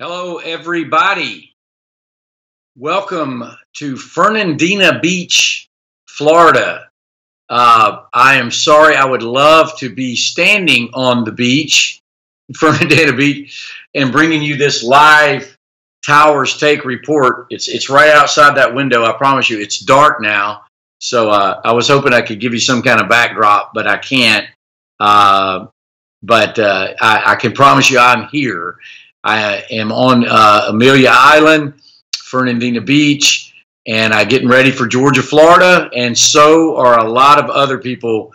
Hello, everybody. Welcome to Fernandina Beach, Florida. I am sorry. I would love to be standing on the beach, Fernandina Beach, and bringing you this live Towers Take report. It's right outside that window. I promise you. It's dark now, so I was hoping I could give you some kind of backdrop, but I can't. Uh, but I can promise you I'm here. I am on Amelia Island, Fernandina Beach, and I'm getting ready for Georgia, Florida, and so are a lot of other people.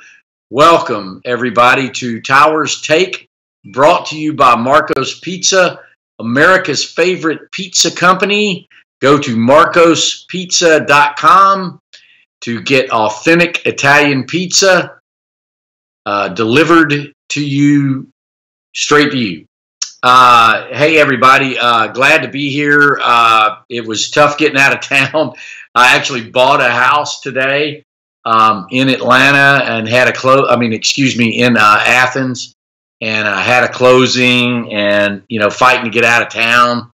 Welcome, everybody, to Towers Take, brought to you by Marco's Pizza, America's favorite pizza company. Go to marcospizza.com to get authentic Italian pizza delivered to you, straight to you. Hey, everybody. Glad to be here. It was tough getting out of town. I actually bought a house today in Atlanta and had a in Athens, and I had a closing and, fighting to get out of town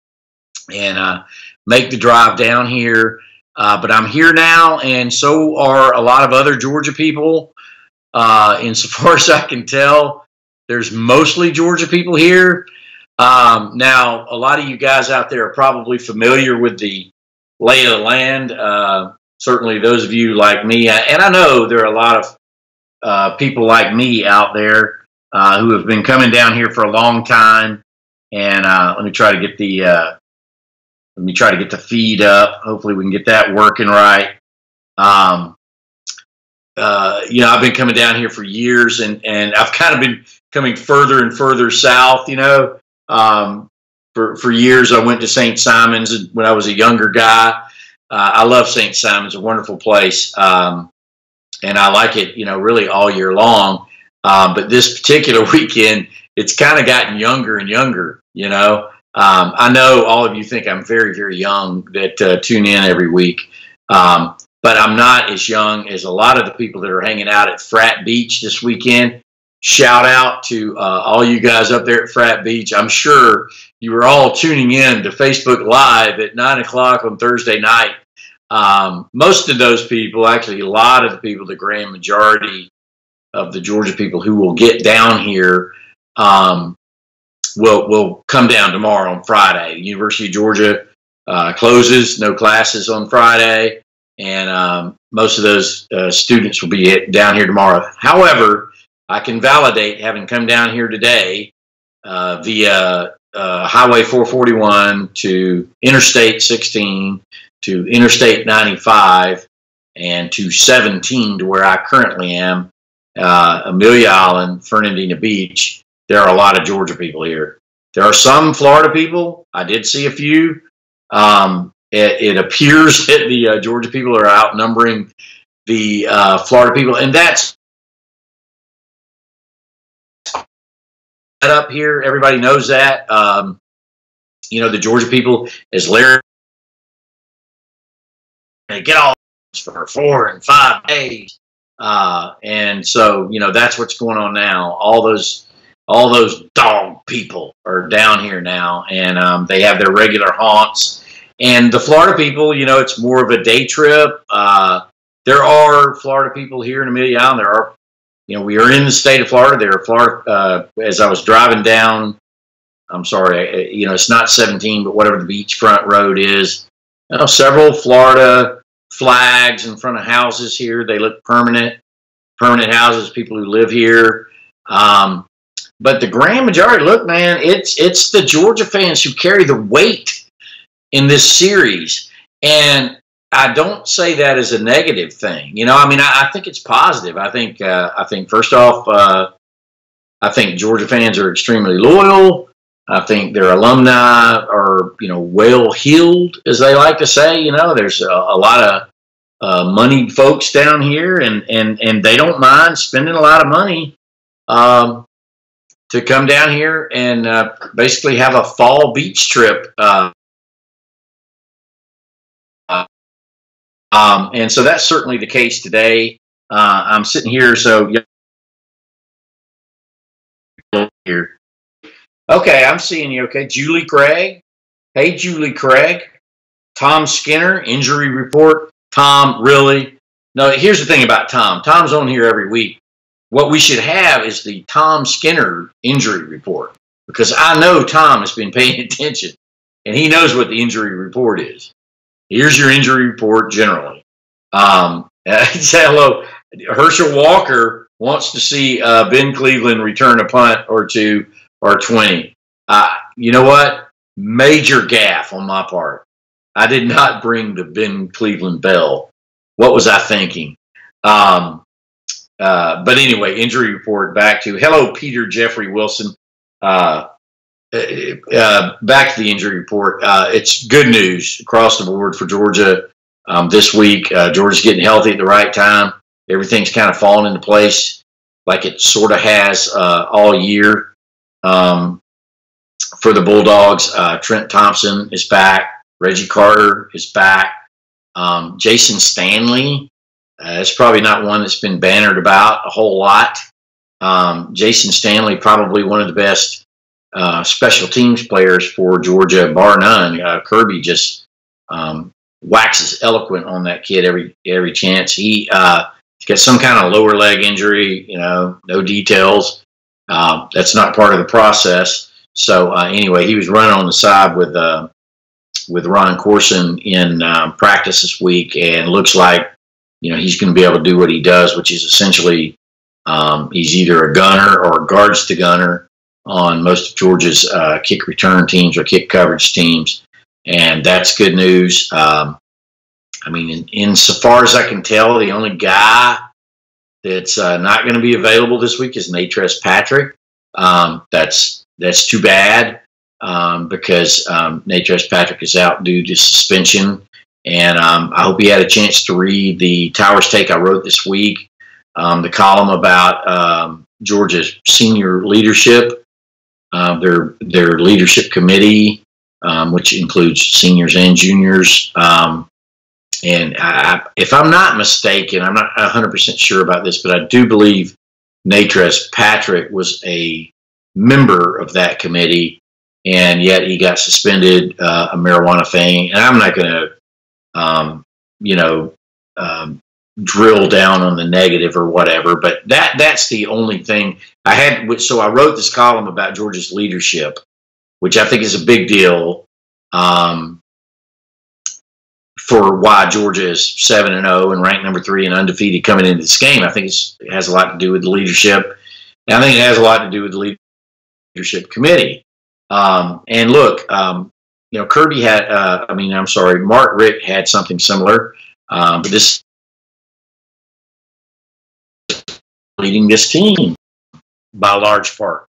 and make the drive down here. But I'm here now, and so are a lot of other Georgia people. Insofar as I can tell, there's mostly Georgia people here. Now, a lot of you guys out there are probably familiar with the lay of the land. Certainly those of you like me, and I know there are a lot of people like me out there who have been coming down here for a long time. And let me try to get the feed up. Hopefully we can get that working right. I've been coming down here for years, and I've kind of been coming further and further south, for years. I went to St. Simon's when I was a younger guy. I love St. Simon's, a wonderful place. And I like it, really all year long. But this particular weekend, it's kind of gotten younger and younger, I know all of you think I'm very, very young that tune in every week. But I'm not as young as a lot of the people that are hanging out at Frat Beach this weekend. Shout out to all you guys up there at Frat Beach. I'm sure you were all tuning in to Facebook Live at 9 o'clock on Thursday night. Most of those people, actually a lot of the people, the grand majority of the Georgia people who will get down here will come down tomorrow on Friday. The University of Georgia closes, no classes on Friday. And most of those students will be down here tomorrow. However, I can validate, having come down here today via Highway 441 to Interstate 16 to Interstate 95 and to 17 to where I currently am, Amelia Island, Fernandina Beach. There are a lot of Georgia people here. There are some Florida people. I did see a few. It appears that the Georgia people are outnumbering the Florida people, and that's up here. Everybody knows that. The Georgia people, as Larry, they get all for 4 and 5 days, and so that's what's going on now. All those dog people are down here now, and they have their regular haunts. And the Florida people, it's more of a day trip. There are Florida people here in Amelia Island. There are, we are in the state of Florida. There are Florida, as I was driving down, I'm sorry, it's not 17, but whatever the beachfront road is, several Florida flags in front of houses here. They look permanent houses, people who live here. But the grand majority, look, man, it's the Georgia fans who carry the weight in this series, and I don't say that as a negative thing. I think it's positive. I think first off, I think Georgia fans are extremely loyal. I think their alumni are, well-heeled, as they like to say. There's a lot of moneyed folks down here, and they don't mind spending a lot of money to come down here and basically have a fall beach trip. And so that's certainly the case today. I'm sitting here, so here. Okay, I'm seeing you. Okay, Julie Craig. Hey, Julie Craig. Tom Skinner, injury report. Tom, really? No, here's the thing about Tom. Tom's on here every week. What we should have is the Tom Skinner injury report, because I know Tom has been paying attention, and he knows what the injury report is. Here's your injury report generally. Say hello. Herschel Walker wants to see Ben Cleveland return a punt or two or 20. You know what? Major gaffe on my part. I did not bring the Ben Cleveland bell. What was I thinking? But anyway, injury report back to, hello, Peter Jeffrey Wilson. Back to the injury report. It's good news across the board for Georgia this week. Georgia's getting healthy at the right time. Everything's kind of falling into place like it sort of has all year for the Bulldogs. Trent Thompson is back. Reggie Carter is back. Jason Stanley, it's probably not one that's been bannered about a whole lot. Jason Stanley, probably one of the best special teams players for Georgia, bar none. Kirby just waxes eloquent on that kid every chance. He's got some kind of lower leg injury, no details. That's not part of the process. So anyway, he was running on the side with Ron Corson in practice this week, and looks like he's going to be able to do what he does, which is essentially he's either a gunner or guards the gunner on most of Georgia's kick return teams or kick coverage teams, and that's good news. Insofar as I can tell, the only guy that's not going to be available this week is Natrez Patrick. That's too bad. Because Natrez Patrick is out due to suspension, and I hope he had a chance to read the Towers take I wrote this week, the column about Georgia's senior leadership, their leadership committee, which includes seniors and juniors. And if I'm not mistaken, I'm not 100% sure about this, but I do believe Natrez Patrick was a member of that committee, and yet he got suspended, a marijuana thing. And I'm not going to, drill down on the negative or whatever, but that's the only thing I had. So I wrote this column about Georgia's leadership, which I think is a big deal for why Georgia is 7-0 and ranked number 3 and undefeated coming into this game. I think it has a lot to do with the leadership. And I think it has a lot to do with the leadership committee. And look, Kirby had, Mark Richt had something similar, but this leading this team by a large part,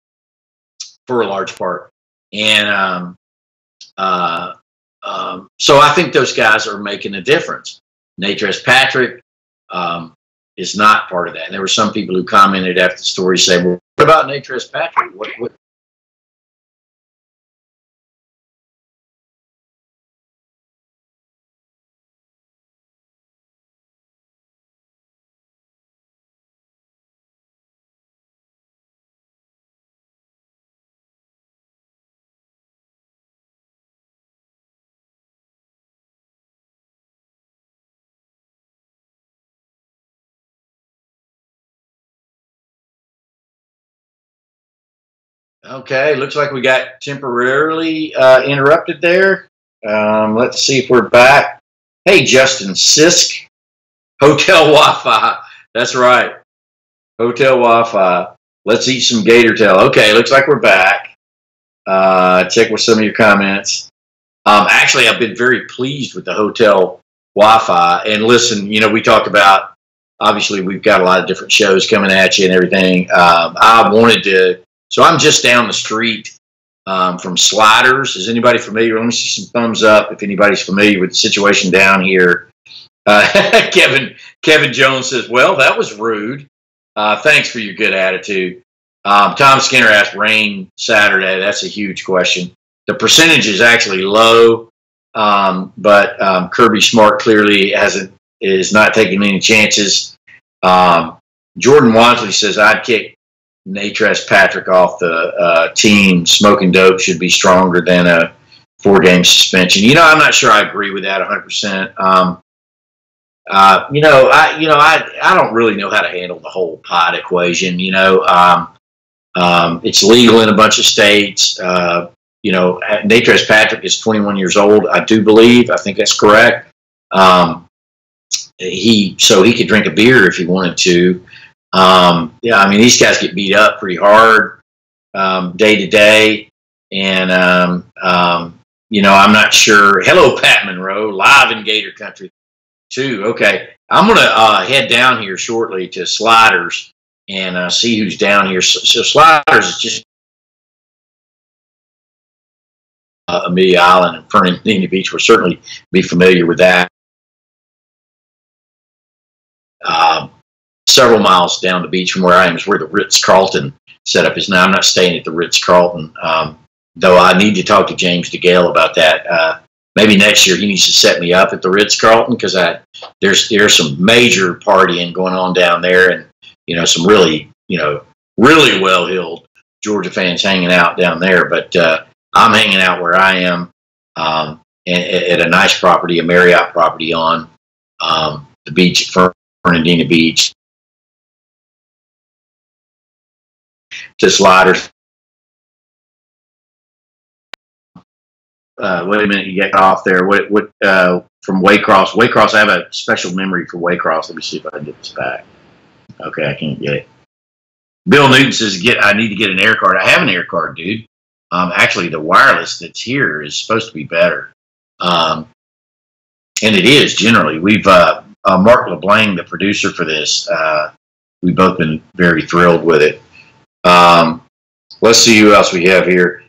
for a large part. And so I think those guys are making a difference. Natrez Patrick is not part of that. And there were some people who commented after the story saying, well, what about Natrez Patrick? What Okay, looks like we got temporarily interrupted there. Let's see if we're back. Hey, Justin Sisk, Hotel Wi-Fi. That's right, Hotel Wi-Fi. Let's eat some gator tail. Okay, looks like we're back. Check with some of your comments. Actually, I've been very pleased with the hotel Wi-Fi. And listen, we talked about, obviously, we've got a lot of different shows coming at you and everything. So I'm just down the street from Sliders. Is anybody familiar? Let me see some thumbs up if anybody's familiar with the situation down here. Kevin Jones says, well, that was rude. Thanks for your good attitude. Tom Skinner asked, rain Saturday. That's a huge question. The percentage is actually low, but Kirby Smart clearly is not taking any chances. Jordan Wansley says, I'd kick Natrez Patrick off the team. Smoking dope should be stronger than a 4-game suspension. I'm not sure I agree with that 100%. I don't really know how to handle the whole pot equation. It's legal in a bunch of states. Natrez Patrick is 21 years old, I do believe. I think that's correct. He could drink a beer if he wanted to. These guys get beat up pretty hard day to day, and I'm not sure. Hello, Pat Monroe, live in Gator Country too. Okay, I'm gonna head down here shortly to Sliders and see who's down here. So Sliders is just Amelia Island and Fernandina Beach. We'll certainly be familiar with that. Several miles down the beach from where I am is where the Ritz-Carlton setup is now. I'm not staying at the Ritz-Carlton, though I need to talk to James DeGale about that. Maybe next year he needs to set me up at the Ritz-Carlton, because there's some major partying going on down there, and some really really well-heeled Georgia fans hanging out down there. But I'm hanging out where I am at a nice property, a Marriott property on the beach at Fernandina Beach. To Sliders. Wait a minute, you get off there. What from Waycross? Waycross, I have a special memory for Waycross. Let me see if I can get this back. Okay, I can't get it. Bill Newton says, I need to get an air card. I have an air card, dude. Actually, the wireless that's here is supposed to be better. And it is generally. We've Mark LeBlanc, the producer for this, we've both been very thrilled with it. Let's see who else we have here.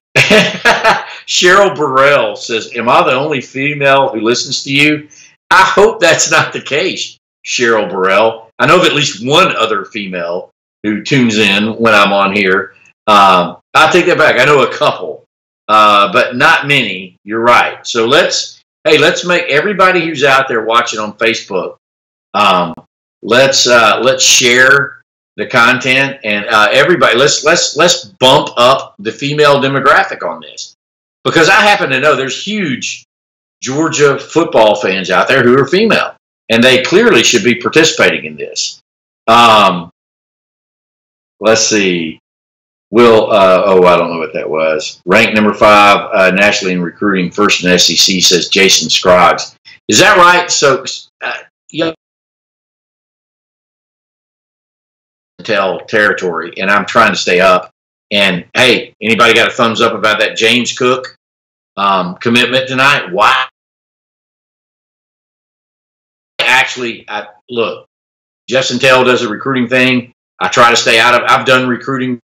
Cheryl Burrell says, am I the only female who listens to you? I hope that's not the case, Cheryl Burrell. I know of at least one other female who tunes in when I'm on here. I take that back. I know a couple, but not many. You're right. So let's make everybody who's out there watching on Facebook, let's share the content, and everybody, let's bump up the female demographic on this, because I happen to know there's huge Georgia football fans out there who are female, and they clearly should be participating in this. Let's see. I don't know what that was. Ranked number 5 nationally in recruiting, first in SEC, says Jason Scroggs. Is that right? So, tell territory, and I'm trying to stay up. And hey, anybody got a thumbs up about that James Cook commitment tonight? Why? Actually, look, Justin Tell does a recruiting thing. I try to stay out of. I've done recruiting.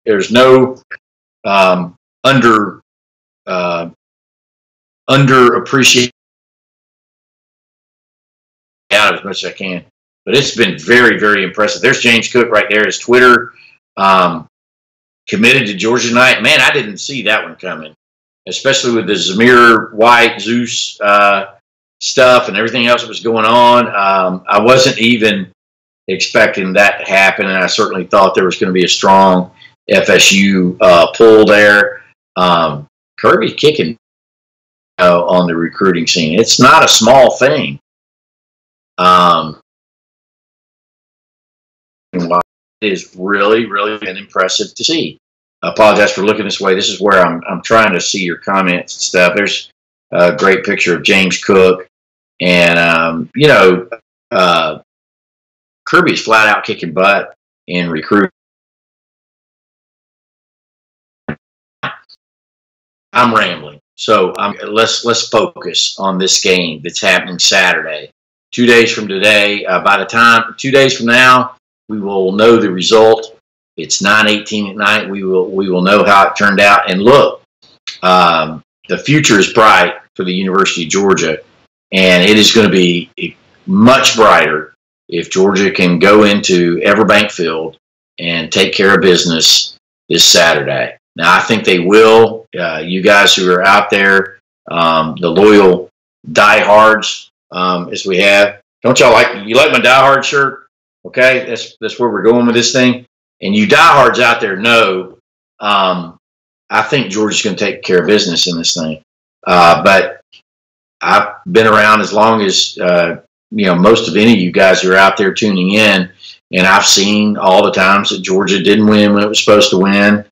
There's no underappreciated out as much as I can. But it's been very, very impressive. There's James Cook right there. His Twitter committed to Georgia tonight. Man, I didn't see that one coming, especially with the Zamir White, Zeus stuff and everything else that was going on. I wasn't even expecting that to happen, and I certainly thought there was going to be a strong FSU pull there. Kirby's kicking on the recruiting scene. It's not a small thing. It is really, really been impressive to see. I apologize for looking this way. This is where I'm trying to see your comments and stuff. There's a great picture of James Cook, and Kirby's flat out kicking butt in recruiting. I'm rambling, so let's focus on this game that's happening Saturday. 2 days from today. By the time 2 days from now, we will know the result. It's 9:18 at night. We will know how it turned out. And look, the future is bright for the University of Georgia, and it is going to be much brighter if Georgia can go into Everbank Field and take care of business this Saturday. Now, I think they will. You guys who are out there, the loyal diehards, as we have, don't y'all like my diehard shirt? Okay, that's where we're going with this thing. And you diehards out there know I think Georgia's going to take care of business in this thing. But I've been around as long as most of any of you guys who are out there tuning in, and I've seen all the times that Georgia didn't win when it was supposed to win,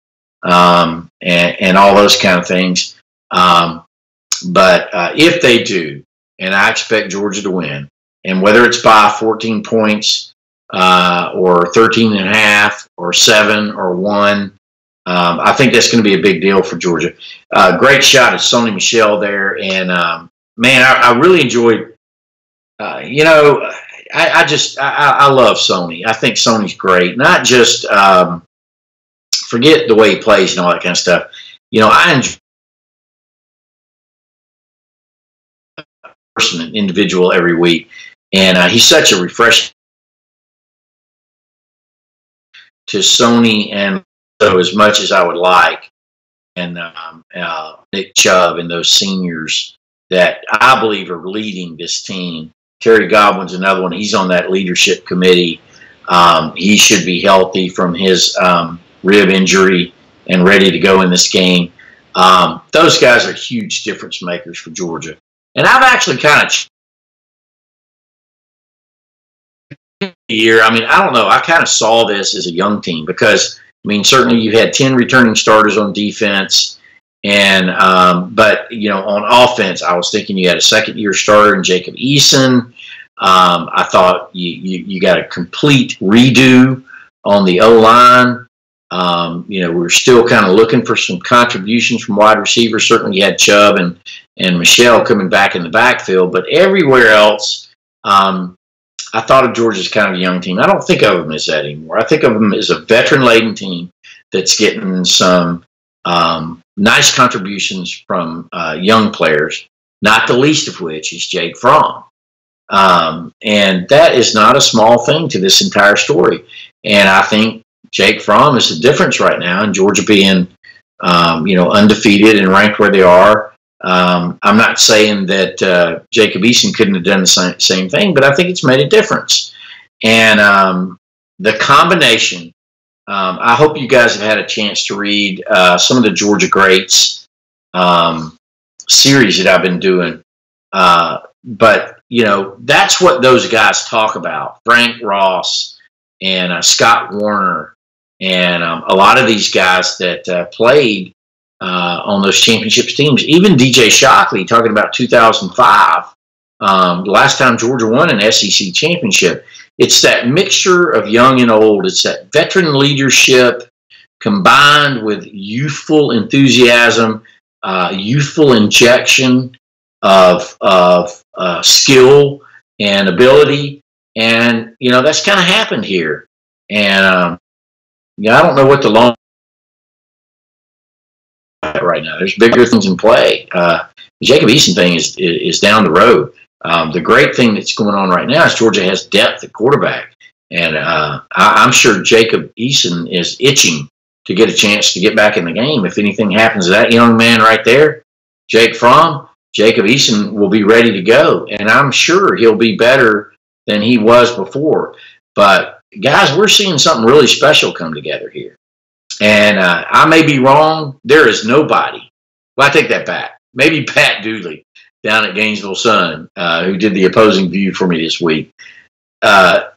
and all those kind of things. But if they do, and I expect Georgia to win, and whether it's by 14 points or 13 and a half or 7 or 1, I think that's going to be a big deal for Georgia. Great shot at Sony Michel there, and man, I really enjoyed. I love Sony. I think Sony's great. Not just forget the way he plays and all that kind of stuff. I enjoy an individual every week, and he's such a refreshing to Sony, and so as much as I would like, and Nick Chubb and those seniors that I believe are leading this team. Terry Godwin's another one. He's on that leadership committee. He should be healthy from his rib injury and ready to go in this game. Those guys are huge difference makers for Georgia. And I've actually kind of year. I mean, I don't know. I kind of saw this as a young team because, I mean, certainly you had 10 returning starters on defense. And but on offense, I was thinking you had a second-year starter in Jacob Eason. I thought you got a complete redo on the O-line. We're still kind of looking for some contributions from wide receivers. Certainly, you had Chubb and Michelle coming back in the backfield, but everywhere else, I thought of Georgia as kind of a young team. I don't think of them as that anymore. I think of them as a veteran-laden team that's getting some nice contributions from young players, not the least of which is Jake Fromm. And that is not a small thing to this entire story. And I think Jake Fromm is the difference right now, and Georgia being, undefeated and ranked where they are. I'm not saying that Jacob Eason couldn't have done the same thing, but I think it's made a difference. And the combination, I hope you guys have had a chance to read some of the Georgia Greats series that I've been doing. But, that's what those guys talk about. Frank Ross and Scott Warner and a lot of these guys that played on those championships teams. Even DJ Shockley talking about 2005, the last time Georgia won an SEC championship. It's that mixture of young and old. It's that veteran leadership combined with youthful enthusiasm, youthful injection of skill and ability. And, that's kind of happened here. And, I don't know what the long right now. There's bigger things in play. The Jacob Eason thing is down the road. The great thing that's going on right now is Georgia has depth at quarterback. And I'm sure Jacob Eason is itching to get a chance to get back in the game. If anything happens to that young man right there, Jake Fromm, Jacob Eason will be ready to go. And I'm sure he'll be better than he was before. But, guys, we're seeing something really special come together here. And I may be wrong. There is nobody. Well, I take that back. Maybe Pat Dooley down at Gainesville Sun, who did the opposing view for me this week. That's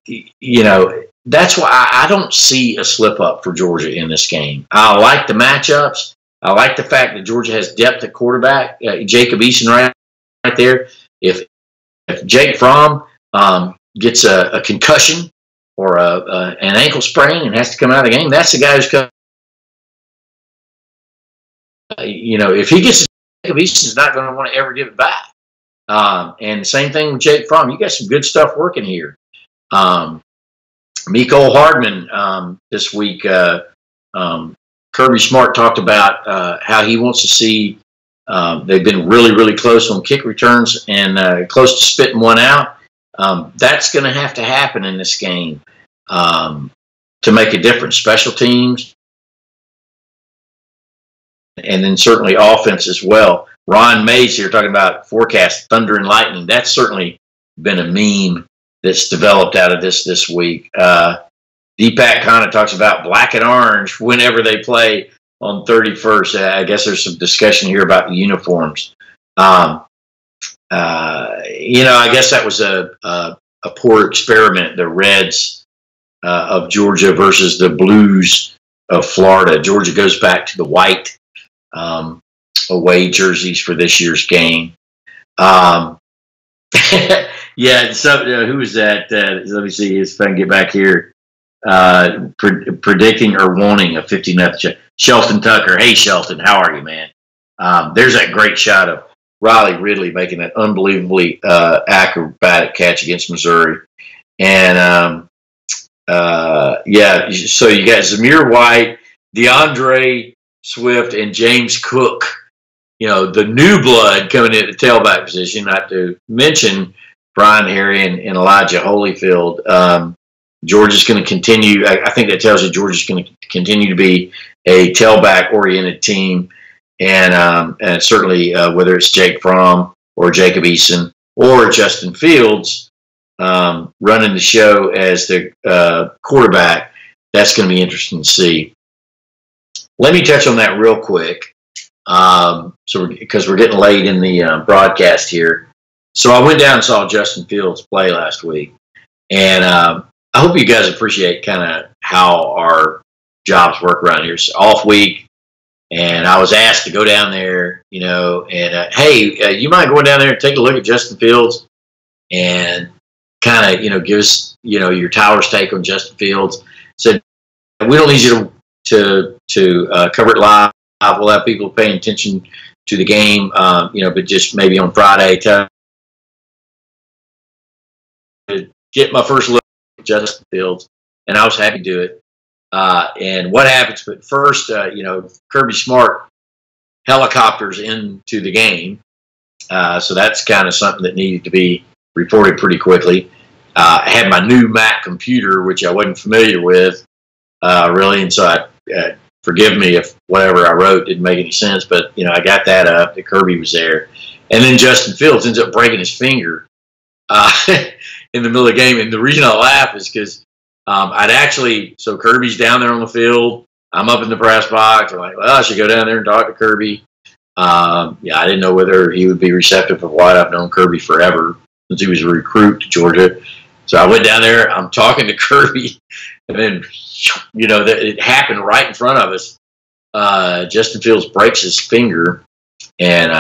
why I don't see a slip-up for Georgia in this game. I like the matchups. I like the fact that Georgia has depth at quarterback. Jacob Eason right there. If Jake Fromm gets a concussion or an ankle sprain and has to come out of the game, that's the guy who's coming. If he gets Jacob Eason's not going to want to ever give it back. And same thing with Jake Fromm. You got some good stuff working here. Mecole Hardman this week, Kirby Smart talked about how he wants to see they've been really, really close on kick returns and close to spitting one out. That's going to have to happen in this game to make a difference. Special teams, and then certainly offense as well. Ron Mays here talking about forecast thunder and lightning. That's certainly been a meme that's developed out of this week. Deepak kind of talks about black and orange whenever they play on 31st. I guess there's some discussion here about the uniforms. I guess that was a poor experiment. The Reds of Georgia versus the Blues of Florida. Georgia goes back to the white away jerseys for this year's game. Yeah, so who was that? Let me see if I can get back here. Predicting or wanting a 50-0. Shelton Tucker. Hey, Shelton, how are you, man? There's that great shot of Riley Ridley making that unbelievably acrobatic catch against Missouri. And, yeah, so you got Zamir White, DeAndre Swift, and James Cook. The new blood coming in at the tailback position, not to mention Brian Harry and Elijah Holyfield. Georgia's going to continue. I think that tells you Georgia's going to continue to be a tailback-oriented team. And certainly whether it's Jake Fromm or Jacob Eason or Justin Fields running the show as the quarterback, that's going to be interesting to see. Let me touch on that real quick. Because we're getting late in the broadcast here. So I went down and saw Justin Fields play last week. And I hope you guys appreciate kind of how our jobs work around here. It's off week. And I was asked to go down there, and hey, you mind going down there and take a look at Justin Fields and kind of, give us, your Towers take on Justin Fields. Said, we don't need you to cover it live. We'll have people paying attention to the game, but just maybe on Friday to get my first look at Justin Fields, and I was happy to do it. And what happens? But first, Kirby Smart helicopters into the game, so that's kind of something that needed to be reported pretty quickly. I had my new Mac computer, which I wasn't familiar with, really, and so I. Forgive me if whatever I wrote didn't make any sense, but, I got that up. The Kirby was there. And then Justin Fields ends up breaking his finger in the middle of the game. And the reason I laugh is because so Kirby's down there on the field. I'm up in the press box. I'm like, well, I should go down there and talk to Kirby. I didn't know whether he would be receptive of what. I've known Kirby forever since he was a recruit to Georgia. So I went down there. I'm talking to Kirby. And then, it happened right in front of us. Justin Fields breaks his finger. And,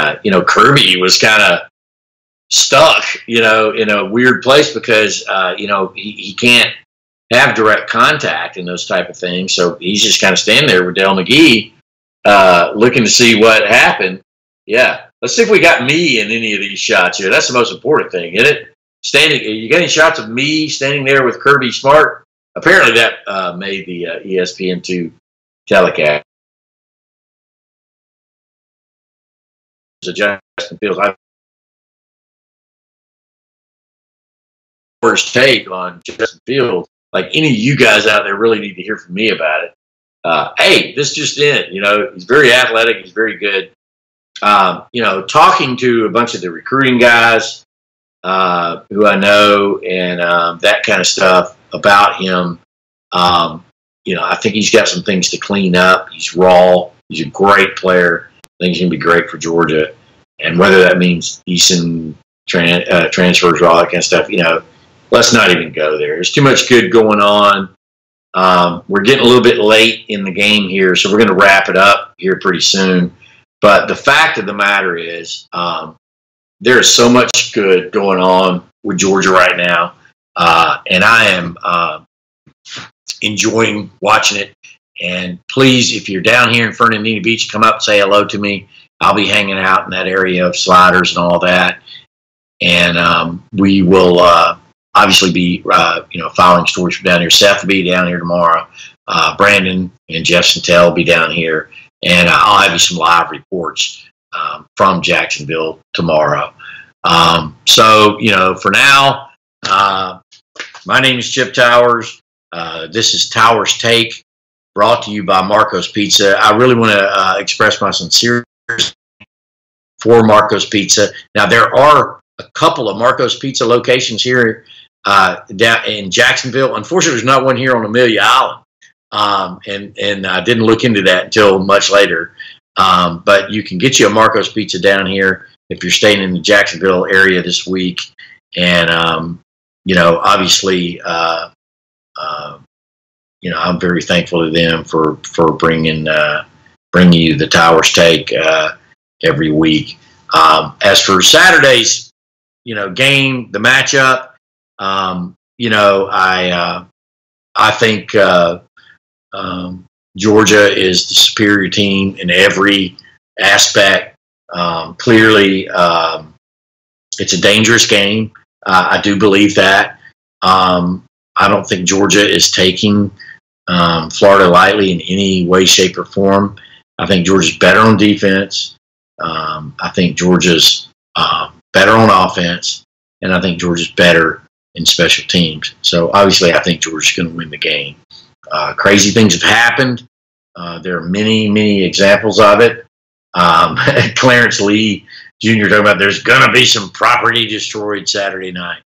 Kirby was kind of stuck, in a weird place because, he can't have direct contact and those type of things. So he's just kind of standing there with Dale McGee looking to see what happened. Yeah. Let's see if we got me in any of these shots here. That's the most important thing, isn't it? You got any shots of me standing there with Kirby Smart? Apparently that made the ESPN2 telecast. So Justin Fields, first take on Justin Fields, like any of you guys out there really need to hear from me about it. Hey, this just in, he's very athletic, he's very good. Talking to a bunch of the recruiting guys who I know and that kind of stuff about him, I think he's got some things to clean up. He's raw. He's a great player. I think he's going to be great for Georgia. And whether that means Eason transfers or all that kind of stuff, let's not even go there. There's too much good going on. We're getting a little bit late in the game here, so we're going to wrap it up here pretty soon. But the fact of the matter is there is so much good going on with Georgia right now, and I am enjoying watching it. And please, if you're down here in Fernandina Beach, come up and say hello to me. I'll be hanging out in that area of sliders and all that. And we will obviously be, following stories from down here. Seth will be down here tomorrow. Brandon and Jeff Santel will be down here. And I'll have you some live reports from Jacksonville tomorrow. So, for now, my name is Chip Towers. This is Towers Take, brought to you by Marco's Pizza. I really want to express my sincere for Marco's Pizza. Now, there are a couple of Marco's Pizza locations here down in Jacksonville. Unfortunately, there's not one here on Amelia Island. and I didn't look into that until much later. But you can get you a Marco's Pizza down here if you're staying in the Jacksonville area this week. And, obviously, I'm very thankful to them for bringing you the Towers Take every week. As for Saturday's, game, the matchup, I think Georgia is the superior team in every aspect. Clearly, it's a dangerous game. I do believe that. I don't think Georgia is taking Florida lightly in any way, shape, or form. I think Georgia's better on defense. I think Georgia's better on offense. And I think Georgia's better in special teams. So, obviously, I think Georgia's going to win the game. Crazy things have happened. There are many, many examples of it. Clarence Lee Jr. talking about there's going to be some property destroyed Saturday night.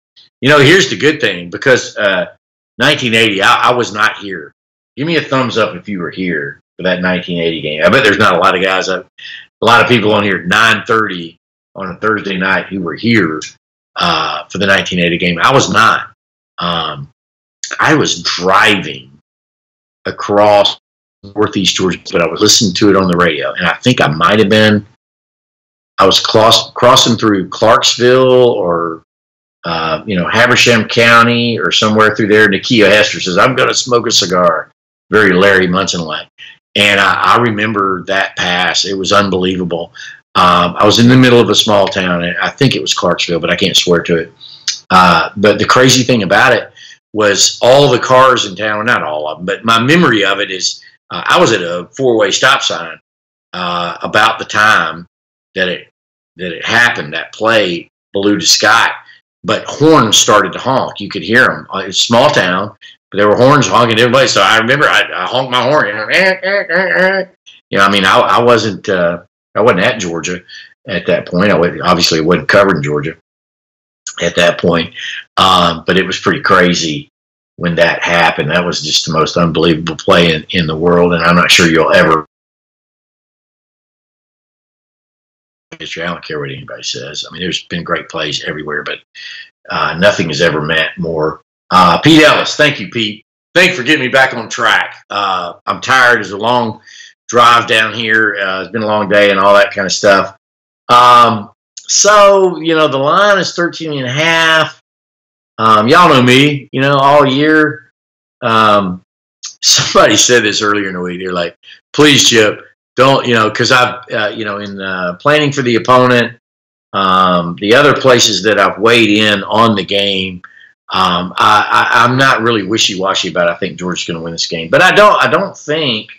Here's the good thing, because 1980, I was not here. Give me a thumbs up if you were here for that 1980 game. I bet there's not a lot of guys, a lot of people on here at 9:30 on a Thursday night who were here for the 1980 game. I was not. I was driving across Northeast Georgia, but I was listening to it on the radio, and I think I was crossing through Clarksville or Habersham County or somewhere through there. Nakia Hester says, "I'm going to smoke a cigar." Very Larry Munson-like. And I remember that pass. It was unbelievable. I was in the middle of a small town, and I think it was Clarksville, but I can't swear to it. But the crazy thing about it was all the cars in town, not all of them, but my memory of it is I was at a four-way stop sign about the time that it happened, that play, Belue to Scott. But horns started to honk. You could hear them. It's a small town, but there were horns honking everybody. So I remember I honked my horn. I wasn't at Georgia at that point. Obviously, I wasn't covering Georgia at that point. But it was pretty crazy when that happened. That was just the most unbelievable play in the world, and I'm not sure you'll ever. I don't care what anybody says. I mean, there's been great plays everywhere, but nothing has ever meant more. Pete Ellis, thank you, Pete. Thanks for getting me back on track. I'm tired. It's a long drive down here. It's been a long day and all that kind of stuff. So, the line is 13.5. Y'all know me, all year. Somebody said this earlier in the week. They're like, please, Chip, don't, because I've, in planning for the opponent, the other places that I've weighed in on the game, I'm not really wishy-washy about. I think Georgia's going to win this game, but I don't think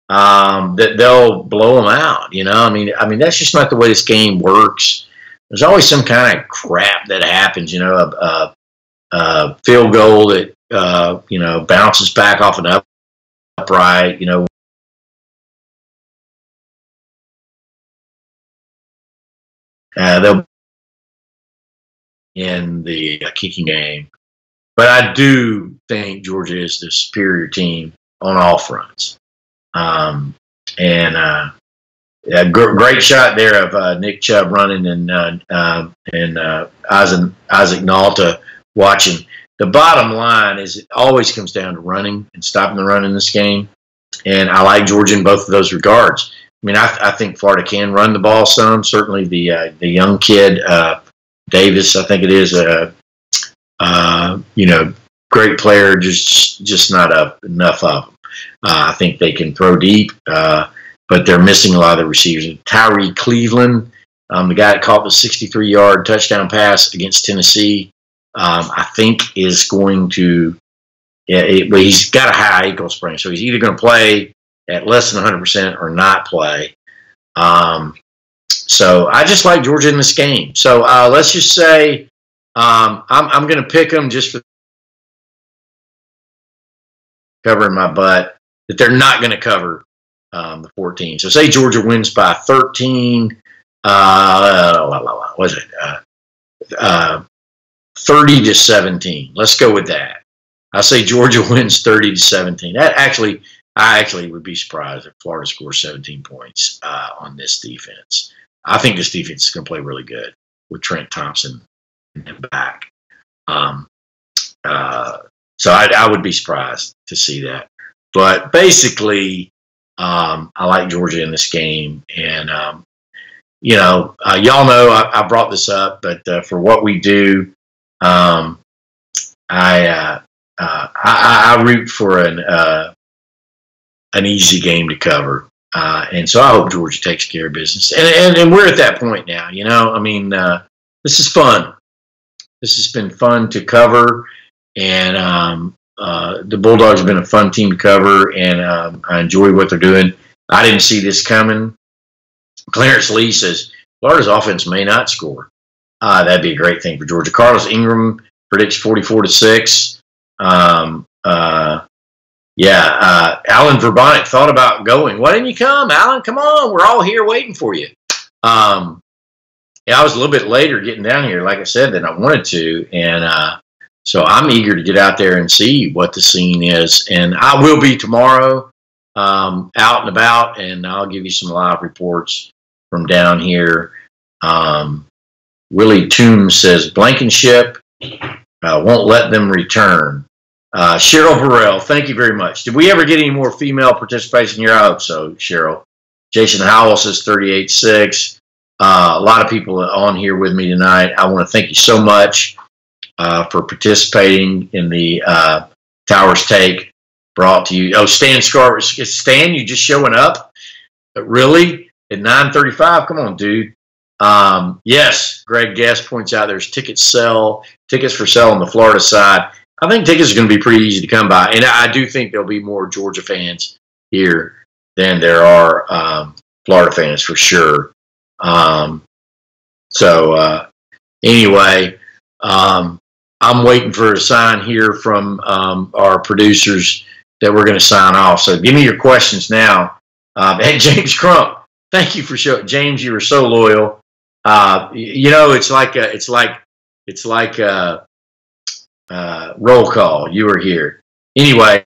that they'll blow them out. I mean that's just not the way this game works. There's always some kind of crap that happens. A field goal that bounces back off an upright. They'll in the kicking game. But I do think Georgia is the superior team on all fronts. A great shot there of Nick Chubb running and Isaac Nalta watching. The bottom line is it always comes down to running and stopping the run in this game. And I like Georgia in both of those regards. I mean, I think Florida can run the ball some. Certainly the young kid, Davis, I think it is, great player, just not enough of them. I think they can throw deep, but they're missing a lot of the receivers. Tyree Cleveland, the guy that caught the 63-yard touchdown pass against Tennessee, I think is going to but he's got a high ankle sprain, so he's either going to play at less than 100% or not play. So I just like Georgia in this game. So let's just say I'm going to pick them just for covering my butt that they're not going to cover the 14. So say Georgia wins by 13. What is it? 30-17. Let's go with that. I say Georgia wins 30-17. I actually would be surprised if Florida scores 17 points on this defense. I think this defense is going to play really good with Trent Thompson back. So I would be surprised to see that. But basically, I like Georgia in this game. And, y'all know I brought this up, but for what we do, I root for an easy game to cover. And so I hope Georgia takes care of business. And we're at that point now, I mean, this is fun. This has been fun to cover. And the Bulldogs have been a fun team to cover. And I enjoy what they're doing. I didn't see this coming. Clarence Lee says, Florida's offense may not score. That'd be a great thing for Georgia. Carlos Ingram predicts 44-6. Alan Verbonik thought about going. Why didn't you come, Alan? Come on. We're all here waiting for you. I was a little bit later getting down here, like I said, than I wanted to. And so I'm eager to get out there and see what the scene is. And I will be tomorrow out and about, and I'll give you some live reports from down here. Willie Toombs says, Blankenship won't let them return. Cheryl Burrell, thank you very much. Did we ever get any more female participation here? I hope so, Cheryl. Jason Howell says 38-6. A lot of people on here with me tonight. I want to thank you so much for participating in the Towers Take brought to you. Oh, Stan Scarver. Stan, you just showing up? Really? At 9:35? Come on, dude. Yes, Greg Guest points out there's tickets for sale on the Florida side. I think tickets are going to be pretty easy to come by. And I do think there'll be more Georgia fans here than there are Florida fans for sure. Anyway, I'm waiting for a sign here from our producers that we're going to sign off. So give me your questions now. And James Crump, thank you for showing. James, you were so loyal. It's like roll call. You were here. Anyway,